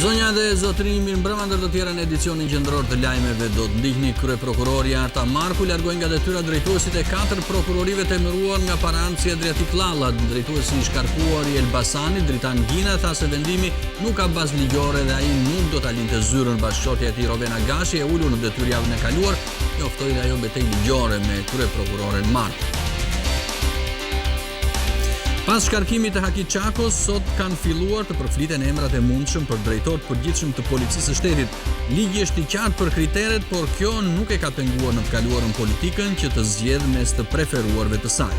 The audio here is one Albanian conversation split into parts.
Zonja dhe zotrinj, mirëmbrëma, ndër të tjera në edicionin qendror të lajmeve do të ndihni kryeprokurori Arta Marku largoi nga detyra drejtuesit e 4 prokurorive të emëruar nga Paranci Adriatik Lalla. Drejtuesi i shkarkuar i Elbasanit, Dritan Gina, tha se vendimi nuk ka bazë ligjore dhe ai nuk do ta linte zyrën. Bashkëshortja e tij Rovena Gashi e ulur në detyrë javën e kaluar, njoftoi dhe ajo betejë ligjore me kryeprokuroren Marku. Pas shkarkimit të Haki Çakos, sot kanë filluar të përfliten emrat e mundshëm për drejtor të përgjithshëm të policisë së shtetit. Ligji është i qartë për kriteret, por kjo nuk e ka penguar në të kaluarën politikën që të zgjedh mes të preferuarve të saj.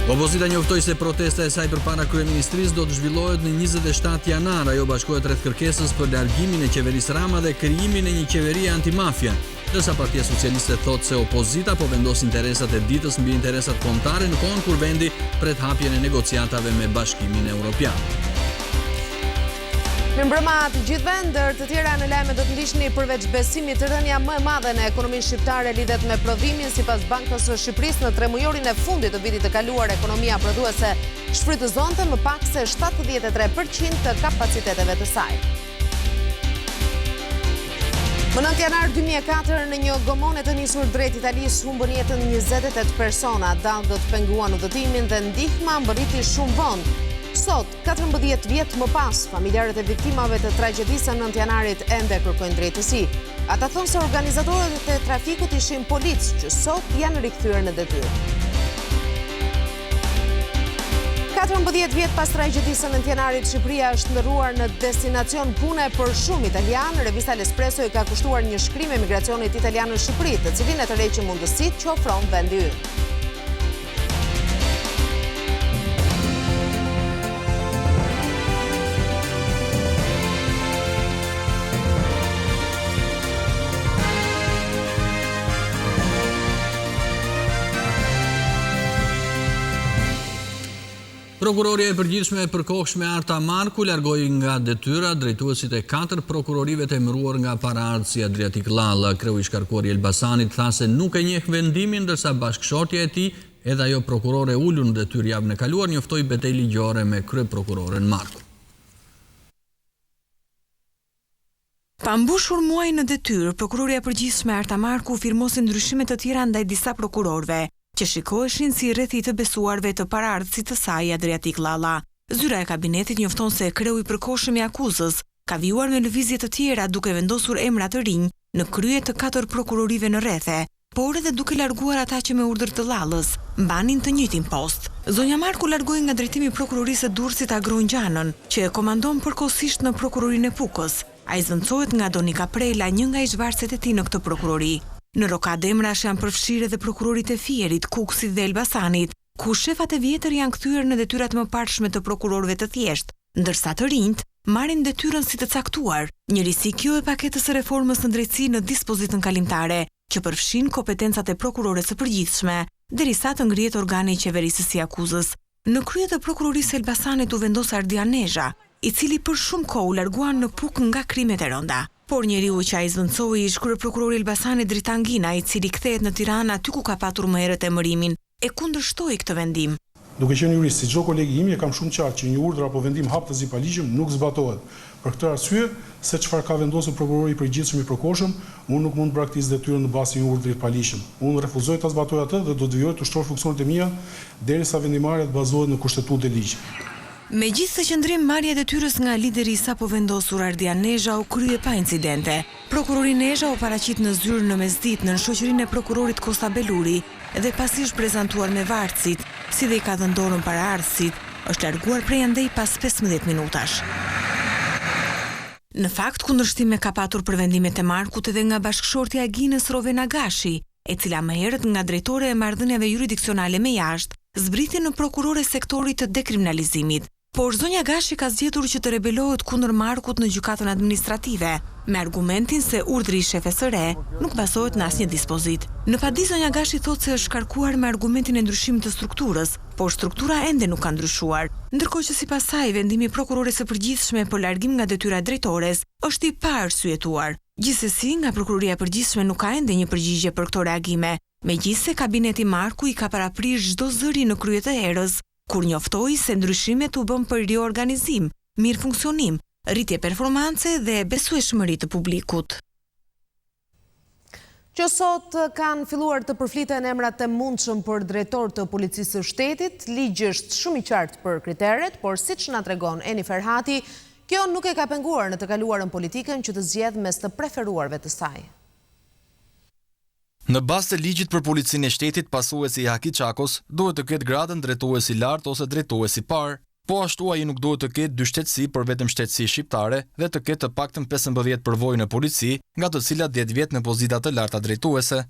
Opozita njoftoi se protesta e saj përpara kryeministrisë do të zhvillohet në 27 janar. Ajo bashkohet rreth kërkesës për largimin e qeverisë Rama dhe krijimin e një qeverie antimafia. Ndërsa Partia Socialiste thotë se opozita po vendos interesat e ditës mbi interesat kombëtare në kohën kur vendi pret hapjen e negociatave me Bashkimin Evropian. Mirëmbrëma të gjithëve, ndër të tjera në lajme do të ndiqni përveç besimit të rënja më e madhe në ekonominë shqiptare lidhet me prodhimin. Sipas Bankës së Shqipërisë, në tremujorin e fundit të vitit të kaluar, ekonomia prodhuese shfrytëzonte më pak se 73% të kapaciteteve të saj. Më 9 janar 2004, në një gomone të nisur drejt Italisë, humbën jetën 28 persona. Dallgët penguan udhëtimin dhe ndihma mbërriti shumë vonë. Sot, 14 vjet më pas, familjarët e viktimave të tragjedisë 9 janarit ende kërkojnë drejtësi. Ata thonë se organizatorët e trafikut ishin policë që sot janë rikthyer në detyrë. 14 vjet pas tragjedisë 9 janarit, Shqipëria është ndërruar në destinacion pune për shumë italianë. Revista L'Espresso i ka kushtuar një shkrim emigracionit italian në Shqipëri, të cilin e tërheqë mundësitë që ofron vendi ynë. Prokuroria e përgjithshme e përkohshme Arta Marku largoi nga detyra drejtuesit e 4 prokurorive të emëruar nga Paranci Adriatik Lalla. Kreu i shkarkuar i Elbasanit tha se nuk e njeh vendimin, ndërsa bashkëshortja e tij, edhe ajo prokurore e ulur në detyrë javën e kaluar, njoftoi betejë ligjore me kryeprokuroren Marku. Pa mbushur muaj në detyrë, prokuroria e përgjithshme Arta Marku firmosi ndryshime të tjera ndaj disa prokurorëve që shikoheshin si rrethi të besuarve të Paranci të saj Adriatik Lalla. Zyra e kabinetit njofton se kreu i përkohshëm i akuzës ka vijuar me lëvizje të tjera duke vendosur emra të rinj në krye të 4 prokurorive në rrethe, por edhe duke larguar ata që me urdhër të Lallës mbanin të njëjtin post. Zonja Marku largoi nga drejtimi prokurorisë së Durrësit Agronjanën, që e komandon përkohësisht në prokurorinë e Pukës. Ai zvendçohet nga Donika Prela, një nga ish-varëset e tij në këtë prokurori. Në rokadë emrash janë përfshirë edhe prokurorit e Fierit, Kukësit dhe Elbasanit, ku shefat e vjetër janë kthyer në detyrat më parshme të prokurorëve të thjeshtë, ndërsa të rinjt marrin detyrën si të caktuar. Njërisi kjo e paketës së reformës në drejtësi në dispozitën kalimtare, që përfshin kompetencat e prokurores së përgjithshme, derisa të ngrihet organi i qeverisë si akuzës. Në krye të prokurorisë së Elbasanit u vendos Ardian Nezha, i cili për shumë kohë u larguan në Pukë nga krimet e rënda. Por njeriu që ai zvendçoi ish kryeprokurori i Elbasanit Dritan Gina, i cili kthehet në Tiranë aty ku ka patur më herët emërimin, e kundërshtoi këtë vendim. Duke qenë jurist, si çdo kolegi im, e kam shumë qartë që një urdhër apo vendim haptës i paligjshëm nuk zbatohet. Për këtë arsye, se çfarë ka vendosur prokurori i përgjithshëm i përkohshëm, unë nuk mund të braktis detyrën në bazë të një urdhri të paligjshëm. Unë refuzoj ta zbatoj atë dhe do të vijoj të shtroj funksionet e mia derisa vendimarrja të bazohet në kushtetutë e ligjit. Megjithëse qëndrim marrja e detyrës nga lideri i sapo vendosur Ardian Nezha u krye pa incidente. Prokurori Nezha u paraqit në zyrë në mesditë në shoqërinë e prokurorit Kosta Beluri dhe pasi është prezantuar me varësit, si dhe i ka dhënë dorën paraardhësit, është larguar prej andej pas 15 minutash. Në fakt, kundërshtime ka patur për vendimet e Markut edhe nga bashkëshortja e Ginës Rovena Gashi, e cila më herët nga drejtore e marrëdhënieve jurisdiksionale me jashtë zbriti në prokurore sektorit të dekriminalizimit. Por zonja Gashi ka zgjedhur që të rebelohet kundër Markut në gjykatën administrative, me argumentin se urdhri i shefes së re nuk bazohet në asnjë dispozit. Në padi zonja Gashi thotë se është shkarkuar me argumentin e ndryshimit të strukturës, por struktura ende nuk ka ndryshuar, ndërkohë që sipas saj vendimi i prokurores së përgjithshme për largim nga detyra drejtores është i parsyetuar. Gjithsesi, nga prokuroria e përgjithshme nuk ka ende një përgjigje për këto reagime, megjithse kabineti Marku i ka paraprirë çdo zëri në krye të erës, kur njoftoi se ndryshimet u bën për riorganizim mirë funksionim, rritje performance dhe besueshmëri të publikut. Që sot kanë filluar të përfliten emrat e mundshëm për drejtor të policisë së shtetit, ligji është shumë i qartë për kriteret, por siç na tregon Eni Ferhati, kjo nuk e ka penguar në të kaluarën politikën që të zgjedh mes të preferuarve të saj. Në bazë të ligjit për policinë e shtetit, pasuesi i Haki Çakos duhet të ketë gradën drejtuesi i lartë ose drejtuesi i parë, po ashtu ai nuk duhet të ketë dy shtetësi, por vetëm shtetësi shqiptare dhe të ketë të paktën 15 përvojë në polici, nga të cilat 10 vjet në pozita të larta drejtuese.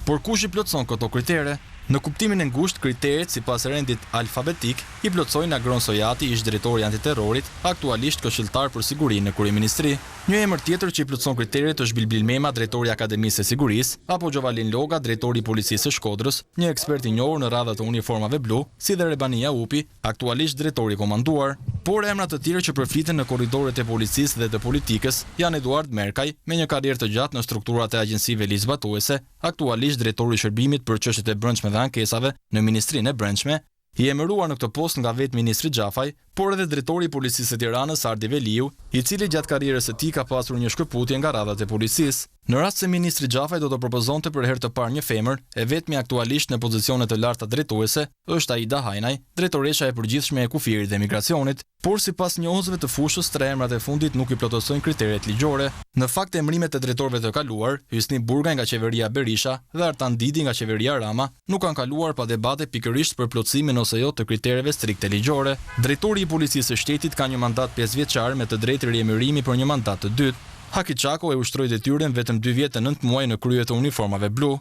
Por kush i plotson këto kritere? Në kuptimin e ngushtë, kriteret sipas rendit alfabetik i plotsojnë Agron Sojati, ish drejtori antiterrorit, aktualisht këshilltar për sigurinë në kryeministri. Një emër tjetër që i plotson kriteret është Bilbil Mema, drejtori i Akademisë së Sigurisë, apo Gjovalin Loga, drejtori i Policisë së Shkodrës, një ekspert i njohur në radhat e uniformave blu, si dhe Rebania Upi, aktualisht drejtori i komanduar. Por emrat të tjerë që përfliten në korridoret e policisë dhe të politikës janë Eduard Merkaj, me një karrierë të gjatë në strukturat e agjensive ligjzbatuese, aktualisht drejtori i shërbimit për çështjet e brendshme dhe ankesave në Ministrinë e Brendshme, i emëruar në këtë post nga vetë ministri Xhafaj, por edhe drejtori i Policisë së Tiranës Ardi Veliu, i cili gjatë karrierës së tij ka pasur një shkëputje nga radhat e policisë. Në rast se ministri Xhafaj do të propozonte për herë të parë një femër, e vetmi aktualisht në pozicione të larta drejtuese është Aida Hajnaj, drejtoresha e përgjithshme e kufirit dhe migracionit, por sipas njohësve të fushës, 3 emrat e fundit nuk i plotësojnë kriteret ligjore. Në fakt, emrimet e drejtorëve të kaluar, Hysni Burgaj nga qeveria Berisha dhe Artan Didi nga qeveria Rama, nuk kanë kaluar pa debate pikërisht për plotësimin ose jo të kritereve strikte ligjore. Drejtori i Policisë së Shtetit ka një mandat 5 vjeçar me të drejtë riemërimi për një mandat të dytë. Haki Çako e ushtroi detyrën vetëm 2 vjet e 9 muaj në krye të uniformave blu.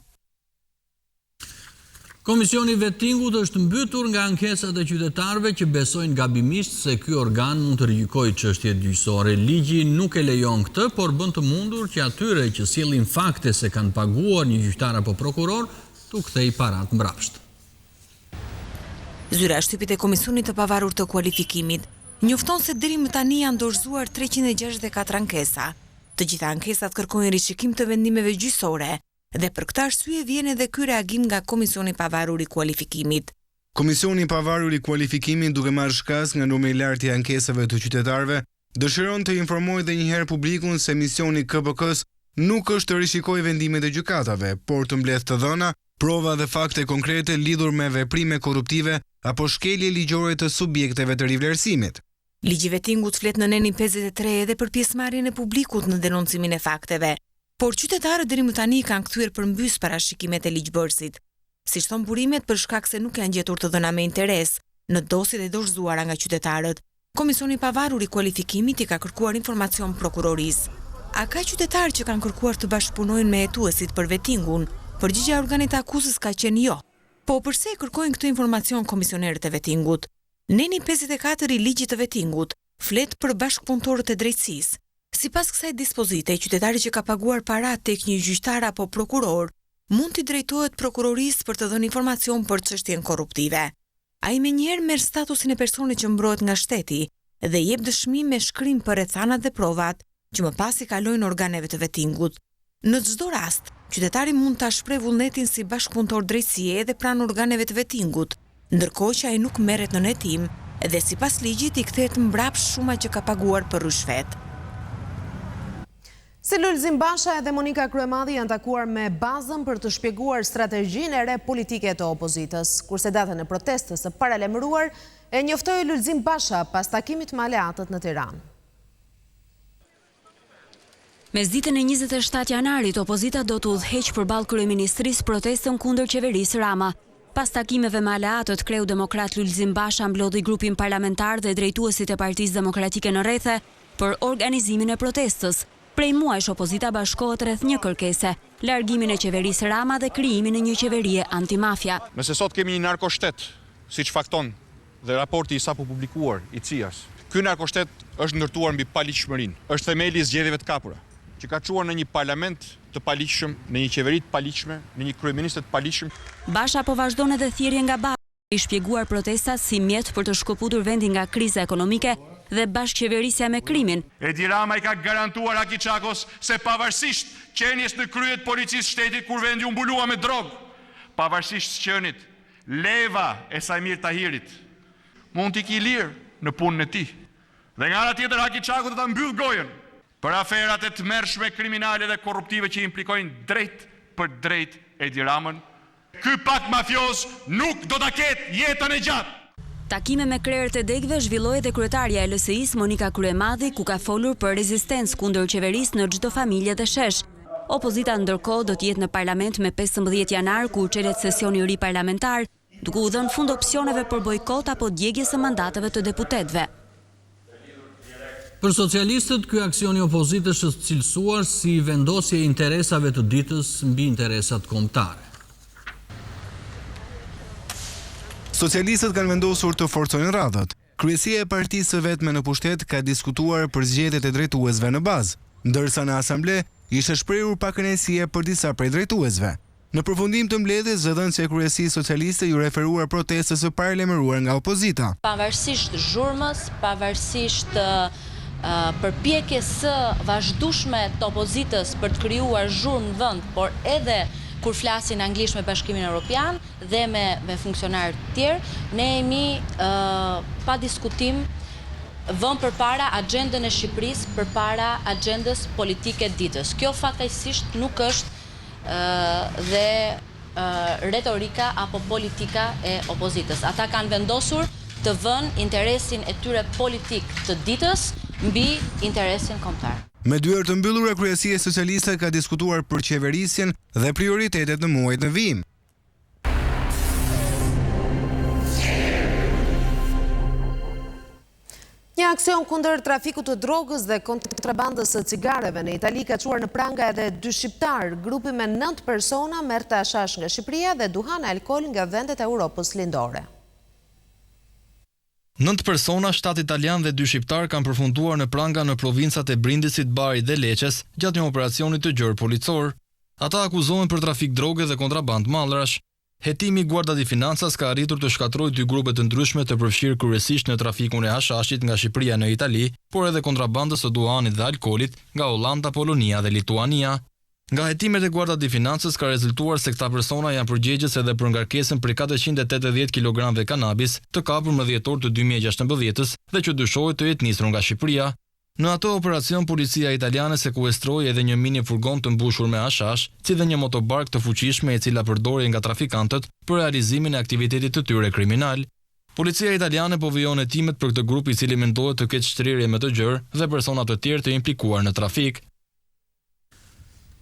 Komisioni i vettingut është mbytur nga ankesat e qytetarëve që besojnë gabimisht se ky organ mund të rigjykojë çështjet gjyqësore. Ligji nuk e lejon këtë, por bën të mundur që atyre që sjellin fakte se kanë paguar një gjyqtar apo prokuror t'u kthej parat mbrapsht. Zyra e shtypit e Komisionit të Pavarur të Kualifikimit njofton se deri më tani janë dorëzuar 364 ankesa. Të gjitha ankesat kërkojnë rishikim të vendimeve gjyqësore dhe për këtë arsye vjen edhe ky reagim nga Komisioni i Pavarur i Kualifikimit. Komisioni i Pavarur i Kualifikimit, duke marrë shkas nga numri i lartë i ankesave të qytetarëve, dëshiron të informojë edhe një herë publikun se misioni i KPK-s nuk është të rishikojë vendimet e gjykatave, por të mbledh të dhëna, prova dhe fakte konkrete lidhur me veprime korruptive apo shkelje ligjore të subjekteve të rivlerësimit. Ligji i vettingut flet në nenin 53 edhe për pjesëmarrjen e publikut në denoncimin e fakteve, por qytetarët deri më tani kanë kthyer përmbys parashikimet e ligjbërësit. Siç thon burimet, për shkak se nuk janë gjetur të dhëna me interes në dosjet e dorëzuara nga qytetarët, Komisioni i Pavarur i Kualifikimit i ka kërkuar informacion prokurorisë. A ka qytetarë që kanë kërkuar të bashkëpunojnë me hetuesit për vettingun? Përgjigjja e organit të akuzës ka qenë jo. Po përse kërkojnë këtë informacion komisionerët e vettingut? Neni 54 i ligjit të vettingut flet për bashkëpunëtorët e drejtësisë. Sipas kësaj dispozite, qytetari që ka paguar para tek një gjyqtar apo prokuror mund t'i drejtohet prokurorisë për të dhënë informacion për çështjen korruptive. Ai menjëherë merr statusin e personit që mbrohet nga shteti dhe jep dëshmi me shkrim për rrethanat dhe provat që më pas i kalojnë organeve të vettingut. Në çdo rast, qytetari mund ta shpreh vullnetin si bashkëpunëtor drejtësie edhe pranë organeve të vettingut, ndërkohë që ai nuk merret në hetim dhe sipas ligjit i kthehet mbrapsht shuma që ka paguar për rishfet. Lulzim Basha dhe Monika Kryemadi janë takuar me bazën për të shpjeguar strategjinë e re politike të opozitës, kurse datën e protestës së paralajmëruar e njoftoi Lulzim Basha pas takimit me aleatët në Tiranë. Mesditën e 27 janarit, opozita do të udhëheq përballë kryeministrisë protestën kundër qeverisë Rama. Pas takimeve me aleatët, kreu demokrat Lulzim Basha mblodhi grupin parlamentar dhe drejtuesit e Partisë Demokratike në rrethe për organizimin e protestës. Prej muajsh opozita bashkohet rreth një kërkese, largimin e qeverisë Rama dhe krijimin e një qeverie antimafia. Nëse sot kemi një narkoshtet, siç fakton dhe raporti i sapo publikuar i CIA-s, ky narkoshtet është ndërtuar mbi paligjshmërinë, është themeli i zgjedhjeve të kapura, që ka çuar në një parlament të paligjshëm, në një qeveri të paligjshme, në një kryeminist të paligjshëm. Basha po vazhdon edhe thirrje nga bashkë i shpjeguar protestat si mjet për të shkëputur vendin nga kriza ekonomike dhe bashkëqeverisja me krimin. Edi Rama i ka garantuar Haki Çakos se pavarësisht qenies në krye të policisë shtetit kur vendi u mbulua me drogë, pavarësisht qenit leva e Sajmir Tahirit, mund t'i ki lirë në punën e tij Dhe nga ana tjetër Haki Çaku do ta mbyll gojën për aferat e tmerrshme kriminale dhe korruptive që implikojnë drejt për drejt Edi Ramën. Ky pak mafioz nuk do ta ketë jetën e gjatë. Takime me krerët e degëve zhvilloi edhe kryetarja e LSI-s Monika Kryemadhi, ku ka folur për rezistencë kundër qeverisë në çdo familje dhe shesh. Opozita ndërkohë do të jetë në parlament me 15 janar, ku çelet sesioni i ri parlamentar, duke u dhënë fund opsioneve për bojkot apo djegjes së mandateve të deputetëve. Për socialistët, ky aksion i opozitës është cilësuar si vendosje e interesave të ditës mbi interesat kombëtare. Socialistët kanë vendosur të forcojnë radhët. Kryesia e partisë së vetme në pushtet ka diskutuar për zgjedhjet e drejtuesve në bazë, ndërsa në asamble ishte shprehur pakënaqësie për disa prej drejtuesve. Në përfundim të mbledhjes, zëdhënësi e kryesisë socialiste ju referuar protestës së paralajmëruar nga opozita. Pavarësisht zhurmës, pavarësisht përpjekjes së vazhdueshme të opozitës për të krijuar zhurmë në vend, por edhe kur flasin anglisht me Bashkimin Evropian dhe me funksionarë të tjerë, ne jemi pa diskutim vënë përpara agjendën e Shqipërisë përpara agjendës politike të ditës. Kjo fatkeqësisht nuk është dhe retorika apo politika e opozitës. Ata kanë vendosur të vënë interesin e tyre politik të ditës mbi interesin kombëtar. Me dyer të mbyllura, Kryesia Socialiste ka diskutuar për qeverisjen dhe prioritetet në muajt në vijim. Një aksion kundër trafikut të drogës dhe kontrabandës së cigareve në Itali ka çuar në pranga edhe 2 shqiptar. Grupi me 9 persona merrte hashash nga Shqipëria dhe duhan e alkool nga vendet e Europës lindore. 9 persona, 7 italian dhe 2 shqiptar kanë përfunduar në pranga në provincat e Brindesit, Bari dhe Leqes gjatë një operacioni të gjerë policor. Ata akuzohen për trafik droge dhe kontraband mallrash. Hetimi Guarda di Finanzas ka arritur të shkatërrojë 2 grupe të ndryshme të përfshirë kryesisht në trafikun e hashashit nga Shqipëria në Itali, por edhe kontrabandës së duhanit dhe alkoolit nga Olanda, Polonia dhe Lituania. Nga hetimet e Guarda di Finanzas ka rezultuar se këta persona janë përgjegjës edhe për ngarkesën për 480 kg kanabis të kapur më dhjetor të 2016 dhe që dyshohet të jetë nisur nga Shqipëria. Në ato operacion, policia italiane sekuestroi edhe një mini furgon të mbushur me hashash, si dhe një motobark të fuqishme e cila përdorej nga trafikantët për realizimin e aktivitetit të tyre kriminal. Policia italiane po vijon hetimet për këtë grup i cili mendohet të ketë shtrirje me të gjerë dhe persona të tjerë të implikuar në trafik.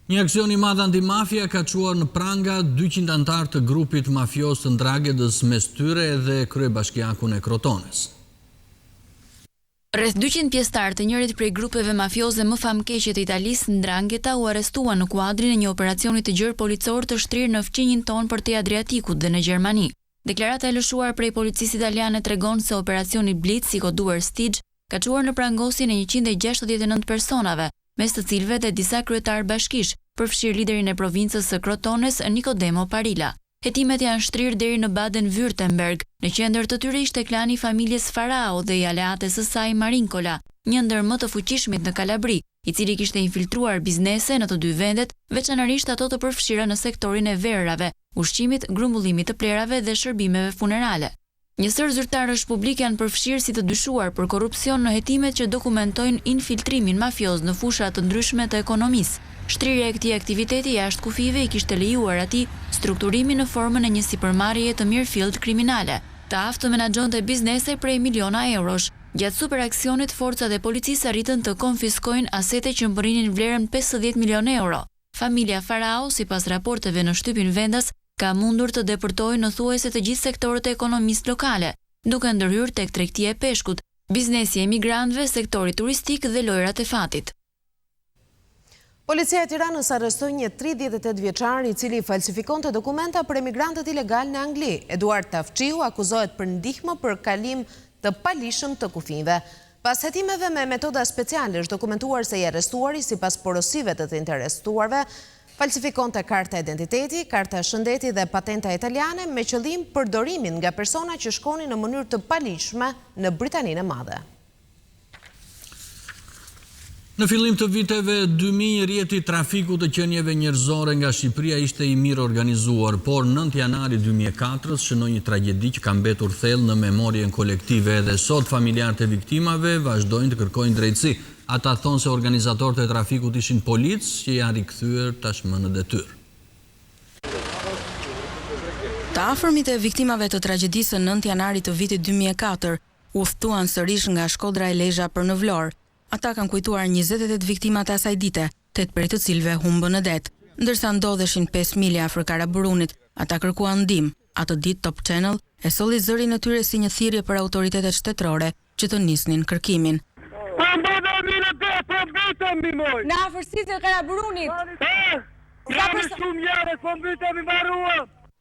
Një aksion i madh antimafia ka çuar në pranga 200 anëtar të grupit mafios të Ndrangedës, mes tyre edhe kryebashkiakun e Krotonës. Rreth 200 pjesëtar të njërit prej grupeve mafioze më famkeqe të Italisë, Ndrangheta, u arrestuan në kuadrin e një operacioni të gjerë policor të shtrirë në fqinjin tonë për te Adriatikut dhe në Gjermani. Deklarata e lëshuar prej policisë italiane tregon se operacioni Blitz, i koduar Stig, ka çuar në prangosjen e 169 personave, mes të cilëve dhe disa kryetar bashkish, përfshirë liderin e provincës së Krotones, Nicodemo Parila. Hetimet janë shtrirë deri në Baden-Württemberg, në qendër të tyre ishte klani i familjes Farao dhe i aleates së saj Marinkola, një ndër më të fuqishmit në Kalabri, i cili kishte infiltruar biznese në të dy vendet, veçanërisht ato të përfshira në sektorin e verrave, ushqimit, grumbullimit të plerave dhe shërbimeve funerale. Një sër zyrtarësh publik janë përfshirë si të dyshuar për korrupsion në hetimet që dokumentojnë infiltrimin mafioz në fusha të ndryshme të ekonomisë. Shtrirja e këtij aktiviteti jashtë kufive i kishte lejuar atij strukturimin në formën e një sipërmarrjeje të mirëfillt kriminale. Të aftë të menaxhonte biznese prej miliona eurosh. Gjatë superaksionit, forcat e policisë arritën të konfiskojnë asete që mbërrinin vlerën 50 milion euro. Familja Farao, sipas raporteve në shtypin vendas, ka mundur të depërtojë në thuajse të gjithë sektorët e ekonomisë lokale, duke ndërhyrë tek tregtia e peshkut, biznesi e emigrantëve, sektori turistik dhe lojrat e fatit. Policia e Tiranës arrestoi një 38 vjeçar i cili falsifikonte dokumenta për emigrantët ilegal në Angli. Eduard Tafçiu akuzohet për ndihmë për kalim të palishëm të kufive. Pas hetimeve me metoda speciale është dokumentuar se i arrestuari, sipas porosive të interesuarve, falsifikonte karta identiteti, karta shëndeti dhe patenta italiane me qëllim përdorimin nga persona që shkonin në mënyrë të palishme në Britaninë e Madhe. Në fillim të viteve 2000, rrjeti trafiku të qenieve njerëzore nga Shqipëria ishte i mirë organizuar, por 9 janari 2004 shënoi një tragjedi që ka mbetur thellë në memorien kolektive. Edhe sot familjarët e viktimave vazhdojnë të kërkojnë drejtësi. Ata thonë se organizatorët e trafikut ishin policë që janë rikthyer tashmë në detyrë. Të afërmit e viktimave të tragjedisë 9 janarit të vitit 2004 udhëtuan sërish nga Shkodra e Lezhë për në Vlorë. Ata kanë kujtuar 28 viktimat e asaj dite, 8 prej të cilëve humbën në det. Ndërsa ndodheshin 5 milje afër Karaburunit, ata kërkuan ndihmë. Atë ditë Top Channel e solli zërin e tyre si një thirrje për autoritetet shtetërore që të nisnin kërkimin. Në afërsitë e Karaburunit.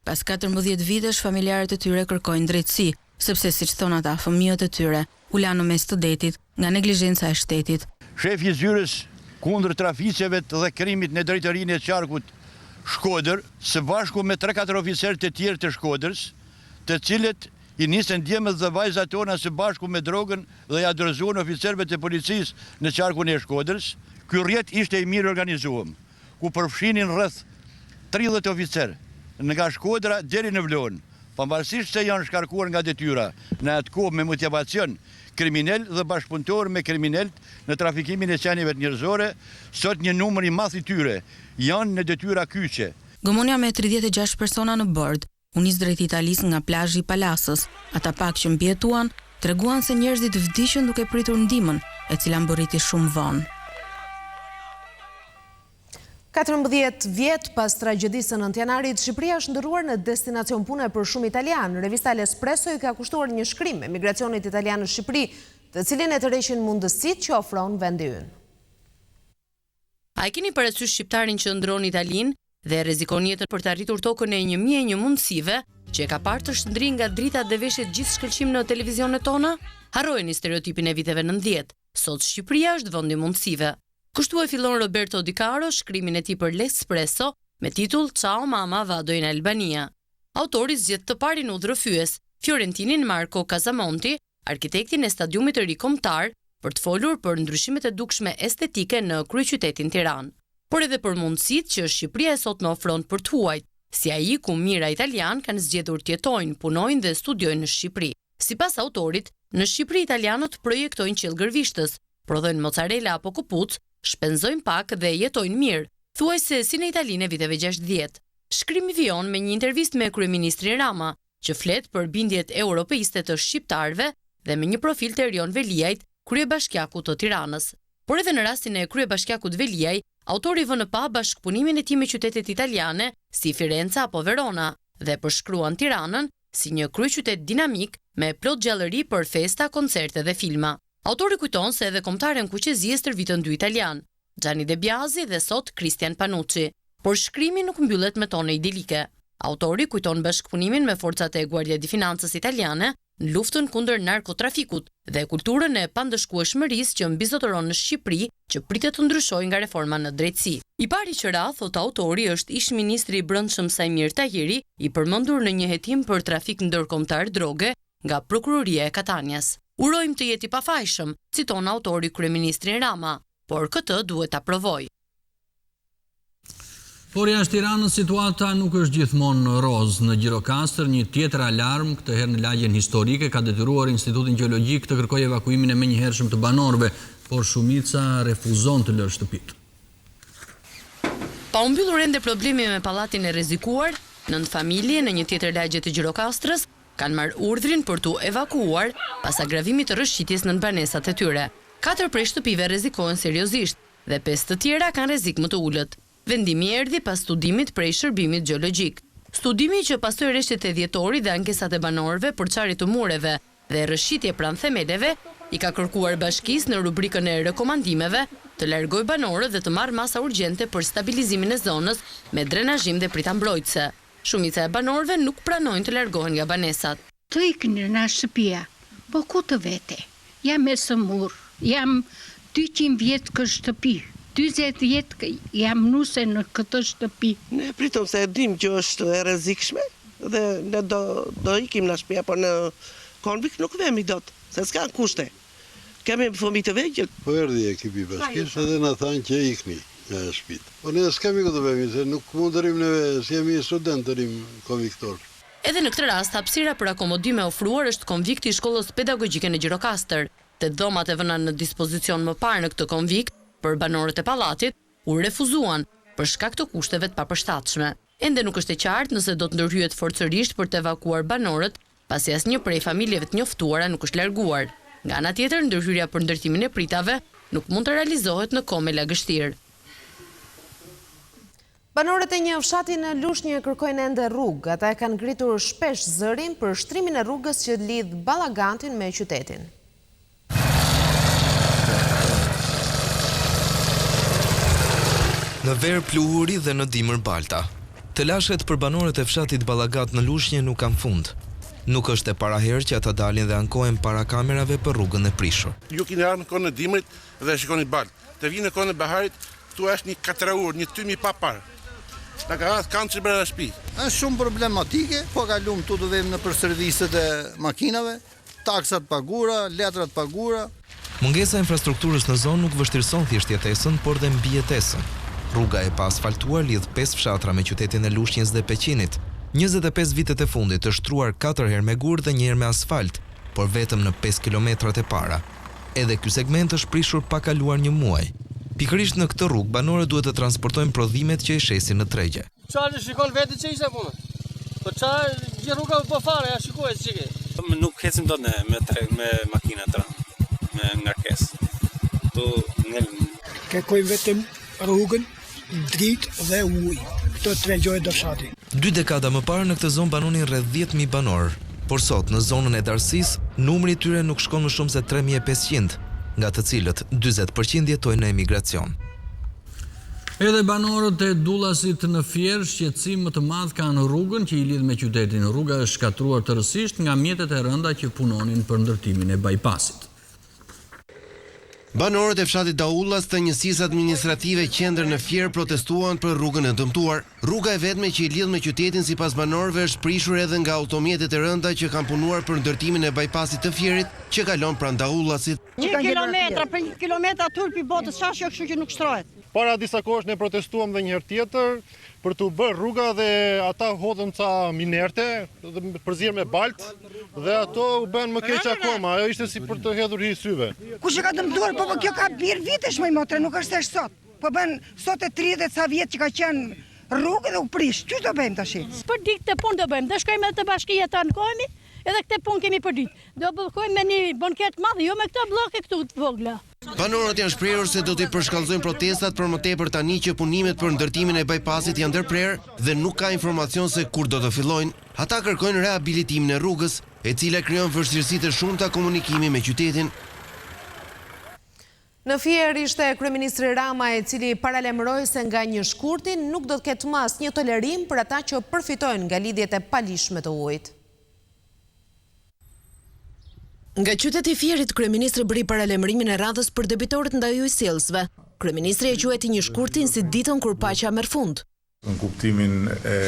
Pas 14 vitesh, familjarët e tyre kërkojnë drejtësi, sepse siç thon ata, fëmijët e tyre u lanë në mes të detit nga neglizhenca e shtetit. Shefi i zyrës kundër traficeve dhe krimit në drejtorinë e qarkut Shkodër, së bashku me 3-4 oficerë të tjerë të Shkodrës, të cilët i nisën djemët dhe vajzat tona së bashku me drogën dhe ja dorëzuan oficerëve të policisë në qarkun e Shkodrës. Ky rrjet ishte i mirë organizuar, ku përfshinin rreth 30 oficerë nga Shkodra deri në Vlorë, pavarësisht se janë shkarkuar nga detyra në atë kohë me motivacion kriminal dhe bashkëpunëtor me kriminalët në trafikimin e qenieve njerëzore, sot një numër i madh i tyre janë në detyra kyçe. Gomonja me 36 persona në bord u nis drejt Italisë nga plazhi i Palasës. Ata pak që mbijetuan treguan se njerëzit vdiqën duke pritur ndihmën, e cila mbërriti shumë vonë. 14 vjet pas tragjedisë 9 janarit, Shqipëria është ndërruar në destinacion pune për shumë italian. Revista L'Espresso i ka kushtuar një shkrim emigracionit italian në Shqipëri, të cilin e tërheqin mundësitë që ofron vendi ynë. A e keni parasysh shqiptarin që ndron Italinë dhe rrezikon jetën për të arritur tokën e 1001 mundësive, që e ka parë të shndri nga drita dhe veshjet gjithë shkëlqim në televizionet tona? Harrojeni stereotipin e viteve 90. Sot Shqipëria është vend i mundësive. Kështu e fillon Roberto Di Caro shkrimin e tij për L'Espresso me titull Ciao mama, vado in Albania. Autori zgjedh të parin udhërrëfyes, fiorentinin Marco Casamonti, arkitektin e stadiumit të ri kombëtar, për të folur për ndryshimet e dukshme estetike në kryeqytetin Tiranë, por edhe për mundësitë që Shqipëria e sot në ofron për të huajt, si ai ku mijëra italian kanë zgjedhur të jetojnë, punojnë dhe studiojnë në Shqipëri. Sipas autorit, në Shqipëri italianët projektojnë qellgërvishtës, prodhojnë mozzarella apo kupuc, shpenzojnë pak dhe jetojnë mirë, thuajse si në Italinë e viteve 60. Shkrimi vijon me një intervistë me kryeministrin Rama, që flet për bindjet europeiste të shqiptarëve dhe me një profil të Erion Veliajt, kryebashkiakut të Tiranës. Por edhe në rastin e kryebashkiakut Veliaj, autori vë në pa bashkëpunimin e tij me qytetet italiane si Firenca apo Verona dhe përshkruan Tiranën si një kryeqytet dinamik me plot gjallëri për festa, koncerte dhe filma. Autori kujton se edhe kombëtaren kuqezije stërvitën 2 italian, Gianni De Biasi dhe sot Cristian Panucci, por shkrimi nuk mbyllet me tone idilike. Autori kujton bashkëpunimin me forcat e Guardia di Finanzës italiane në luftën kundër narkotrafikut dhe kulturën e pandëshkueshmërisë që mbizotëron në Shqipëri, që pritet të ndryshojë nga reforma në drejtësi. I pari që ra, thot autori, është ish ministri i Brendshëm Sajmir Tahiri, i përmendur në një hetim për trafik ndërkombëtar droge nga prokuroria e Katanjas. Urojmë të jeti pafajshëm, citon autori kryeministrin Rama, por këtë duhet ta provoj. Por jashtë Tiranës situata nuk është gjithmonë roz. Në Gjirokastër, një tjetër alarm, këtë herë në lagjen historike, ka detyruar Institutin Gjeologjik të kërkojë evakuimin e menjëhershëm të banorëve, por shumica refuzon të lërë shtëpitë. Pa u mbyllur ende problemi me pallatin e rrezikuar, 9 familje në një tjetër lagje të Gjirokastrës kanë marrë urdhrin për t'u evakuuar pas agravimit të rrëshqitjes në banesat e tyre. 4 prej shtëpive rrezikohen seriozisht dhe 5 të tjera kanë rrezik më të ulët. Vendimi erdhi pas studimit prej shërbimit gjeologjik. Studimi që pasoi rreshtet e dhjetorit dhe ankesat e banorëve për çarje të mureve dhe rrëshqitje pranë themeleve, i ka kërkuar bashkisë në rubrikën e rekomandimeve të largojë banorët dhe të marrë masa urgjente për stabilizimin e zonës me drenazhim dhe pritambërojtëse. Shumica e banorëve nuk pranojnë të largohen nga banesat. Të ikën në shtëpia, po ku të vete? Jam e sëmur, jam 200 vjetë kë shtëpi, 20 vjetë jam nuse në këtë shtëpi. Ne pritom se dim që është e rrezikshme dhe ne do ikim në shtëpia, por në konvikt nuk vemi dot, se s'ka kushte. kemi fëmijë të vegjël. Po erdhi ekipi bashkisë edhe na thanë që ikni nga shtëpit. Po ne s'kemi këtë bëjmë, se nuk mund të rrim neve, si jemi student të rrim konviktor. Edhe në këtë rast, hapësira për akomodime ofruar është konvikti i shkollës pedagogjike në Gjirokastër. Të dhomat e vëna në dispozicion më parë në këtë konvikt për banorët e pallatit u refuzuan për shkak të kushteve të papërshtatshme. Ende nuk është e qartë nëse do të ndërhyet forcërisht për të evakuar banorët, pasi asnjë prej familjeve të njoftuara nuk është larguar. Nga ana tjetër, ndërhyrja për ndërtimin e pritave nuk mund të realizohet në kohë me lagështirë. Banorët e një fshati në Lushnjë kërkojnë ende rrugë. Ata e kanë ngritur shpesh zërin për shtrimin e rrugës që lidh Ballagantin me qytetin. Në ver pluhuri dhe në dimër balta. Telashet për banorët e fshatit Ballagat në Lushnjë nuk kanë fund. Nuk është e paraherë që ata dalin dhe ankohen para kamerave për rrugën e prishur. Ju keni ardhur në kohën e dimrit dhe shikoni balt. Të vinë në kohën e baharit, këtu është një 4 orë, një tymi pa parë. Na ka ardhur kanë çibra shtëpi. Është shumë problematike, po kalum tu të vëmë në për serviset e makinave, taksat pagura, letrat pagura. Mungesa e infrastrukturës në zonë nuk vështirëson thjesht jetesën, por dhe mbijetesën. Rruga e pa asfaltuar lidh 5 fshatra me qytetin e Lushnjës dhe Peqinit. 25 vitet e fundit është shtruar 4 herë me gur dhe 1 herë me asfalt, por vetëm në 5 kilometrat e para. Edhe ky segment është prishur pa kaluar një muaj. Pikërisht në këtë rrugë banorët duhet të transportojnë prodhimet që i shesin në tregje. Çfarë shikon vetë që ishte punë? Po çfarë gjë rruga po fare, ja shikoj çike. Nuk ecim dot me makina me ngarkesë. Tu ngel kërkojmë vetëm rrugën, dritë dhe ujë. Të tregjohet do fshati. 2 dekada më parë në këtë zonë banonin rreth 10.000 banor, por sot në zonën e Darësisë numri i tyre nuk shkon më shumë se 3.500, nga të cilët 40% jetojnë në emigracion. Edhe banorët e Dullasit në Fier shqetësim më të madh kanë rrugën që i lidh me qytetin. Rruga është shkatruar tërësisht nga mjetet e rënda që punonin për ndërtimin e bypassit. Banorët e fshatit Daullas të njësisë administrative qendër në Fier protestuan për rrugën e dëmtuar. Rruga e vetme që i lidh me qytetin sipas banorëve është prishur edhe nga automjetet e rënda që kanë punuar për ndërtimin e bypassit të Fierit që kalon pranë Daullasit. 1 kilometër për 1 kilometër tulpi botës çfarë kështu që nuk shtrohet. Para disa kohësh ne protestuam dhe një herë tjetër për të bërë rruga dhe ata hodhën ca minerte, përzirë me balt dhe ato u bën më keq akoma. Ajo ishte si për të hedhur hy syve. Kush e ka dëmtuar? Po kjo ka birë vitesh më motre, nuk është thjesht sot. Po bën sot e 30 ca vjet që ka qenë rrugë dhe u prish. Çu do bëjmë tash? Për ditë të punë do bëjmë. Do shkojmë edhe te bashkia të ankohemi, edhe këtë punë kemi për ditë. Do bëjmë me një banket madh, jo me këto bloke këtu të vogla. Banorët janë shprehur se do t'i përshkallëzojnë protestat për më tepër tani që punimet për ndërtimin e bypassit janë ndërprer dhe nuk ka informacion se kur do të fillojnë. Ata kërkojnë rehabilitimin e rrugës, e cila krijon vështirësi të shumta komunikimi me qytetin. Në Fier ishte kryeministri Rama i cili paralajmëroi se nga një shkurti nuk do të ketë më asnjë tolerim për ata që përfitojnë nga lidhjet e palishme të ujit. Nga qyteti i Fierit, kryeministri bëri paralajmërimin e radhës për debitorët ndaj ujësjellsve. Kryeministri e quajti një shkurtin si ditën kur paqja merr fund. Në kuptimin e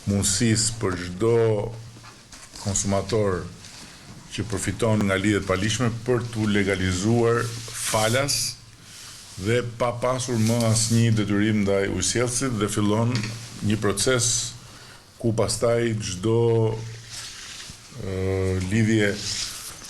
mundësisë për çdo konsumator që përfiton nga lidhjet palishme për t'u legalizuar falas dhe pa pasur më asnjë detyrim ndaj ujësjellsit dhe fillon një proces ku pastaj çdo lidhje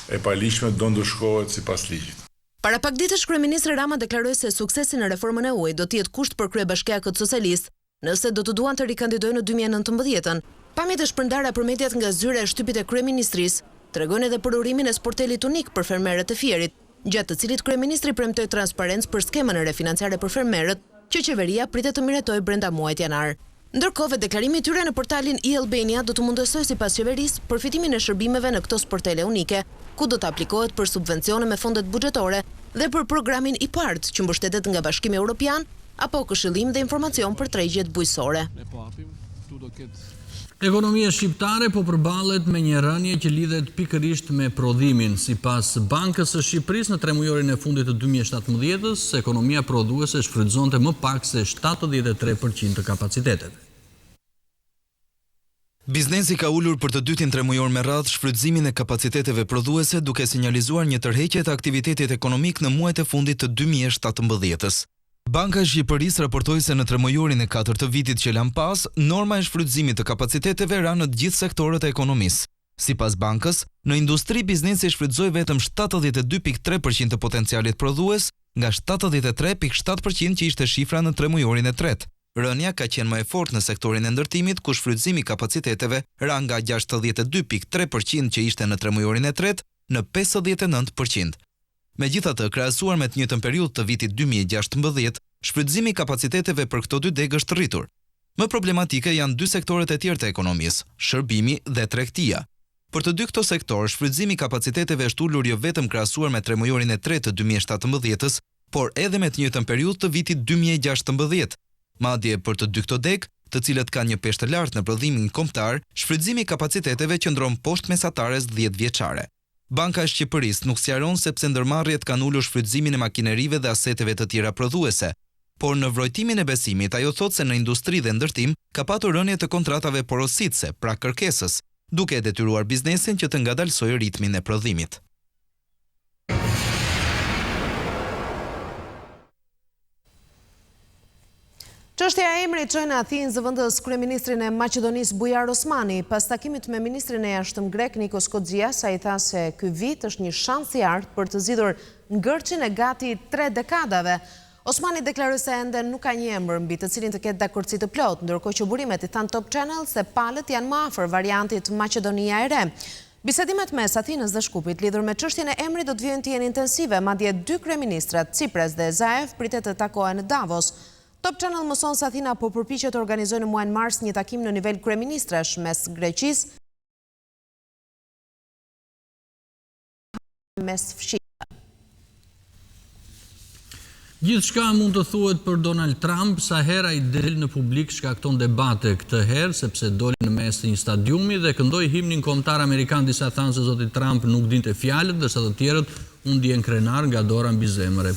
e palishme do ndëshkohet sipas ligjit. Para pak ditësh kryeministri Rama deklaroi se suksesi në reformën e ujit do të jetë kusht për kryebashkiakët socialist, nëse do të duan të rikandidojnë në 2019-ën. Pamjet e shpërndara për mediat nga zyra e shtypit e kryeministrisë tregojnë edhe për urimin e sportelit unik për fermerët e Fierit, gjatë të cilit kryeministri premtoi transparencë për skemën e refinanciare për fermerët, që qeveria pritet të miratojë brenda muajit janar. Ndërkohë, deklarimi i tyre në portalin Albania do të mundësoj sipas qeverisë përfitimin e shërbimeve në këto sportele unike, ku do të aplikohet për subvencione me fondet buxhetore dhe për programin IPARD, që mbështetet nga Bashkimi Evropian, apo këshillim dhe informacion për tregjet bujqësore. Ekonomia shqiptare po përballet me një rënje që lidhet pikërisht me prodhimin. Sipas Bankës së Shqipërisë, në 3 mujorin e fundit të 2017-s, ekonomia prodhuese shfrytëzonte më pak se 73% të kapaciteteve. Biznesi ka ulur për të dytin tremujor me radhë shfrytëzimin e kapaciteteve prodhuese duke sinjalizuar një tërheqje të aktivitetit ekonomik në muajt e fundit të 2017-s. Banka e Shqipërisë raportoi se në tremujorin e 4 të vitit që lan pas, norma e shfrytëzimit të kapaciteteve ra në të gjithë sektorët e ekonomisë. Sipas bankës, në industri biznesi shfrytëzoi vetëm 72.3% të potencialit prodhues, nga 73.7% që ishte shifra në tremujorin e tretë. Rënja ka qenë më e fortë në sektorin e ndërtimit, ku shfrytëzimi i kapaciteteve ra nga 62.3% që ishte në tremujorin e tretë në 59%. Megjithatë, krahasuar me të njëjtën periudhë të vitit 2016, shfrytëzimi i kapaciteteve për këto dy degë është rritur. Më problematike janë dy sektorët e tjerë të ekonomisë, shërbimi dhe tregtia. Për të dy këto sektor, shfrytëzimi i kapaciteteve është ulur jo vetëm krahasuar me tremujorin e tretë të 2017-s, por edhe me të njëjtën periudhë të vitit 2016. Madje për të dy këto degë, të cilët kanë një peshë të lartë në prodhimin kombëtar, shfrytëzimi i kapaciteteve qëndron poshtë mesatares 10 vjeçare. Banka e Shqipërisë nuk sqaron sepse ndërmarrjet kanë ulur shfrytëzimin e makinerive dhe aseteve të tjera prodhuese, por në vrojtimin e besimit ajo thotë se në industri dhe ndërtim ka patur rënje të kontratave porositëse, pra kërkesës, duke detyruar biznesin që të ngadalsojë ritmin e prodhimit. Çështja e emrit çoi në Athinë zëvendës kryeministrin e Maqedonisë Bujar Osmani pas takimit me ministrin e jashtëm grek Nikos Kotzias, ai tha se ky vit është një shans i artë për të zgjidhur ngërçin e gati 3 dekadave. Osmani deklaroi se ende nuk ka një emër mbi të cilin të ketë dakordsi të plotë, ndërkohë që burimet i than Top Channel se palët janë më afër variantit Maqedonia e Re. Bisedimet mes Atinës dhe Shkupit lidhur me çështjen e emrit do të vijnë të jenë intensive, madje dy kryeministrat, Tsipras dhe Zaev, pritet të takohen në Davos. Top Channel mëson se Athina po përpiqet të organizojë në muajin mars një takim në nivel kryeministrash mes Greqisë mes fshirave. Gjithçka mund të thuhet për Donald Trump, sa herë ai del në publik shkakton debate, këtë herë sepse doli në mes të një stadiumi dhe këndoi himnin kombëtar amerikan. Disa thanë se zoti Trump nuk dinte fjalët, ndërsa të tjerët u ndjen krenar nga dora mbi zemër.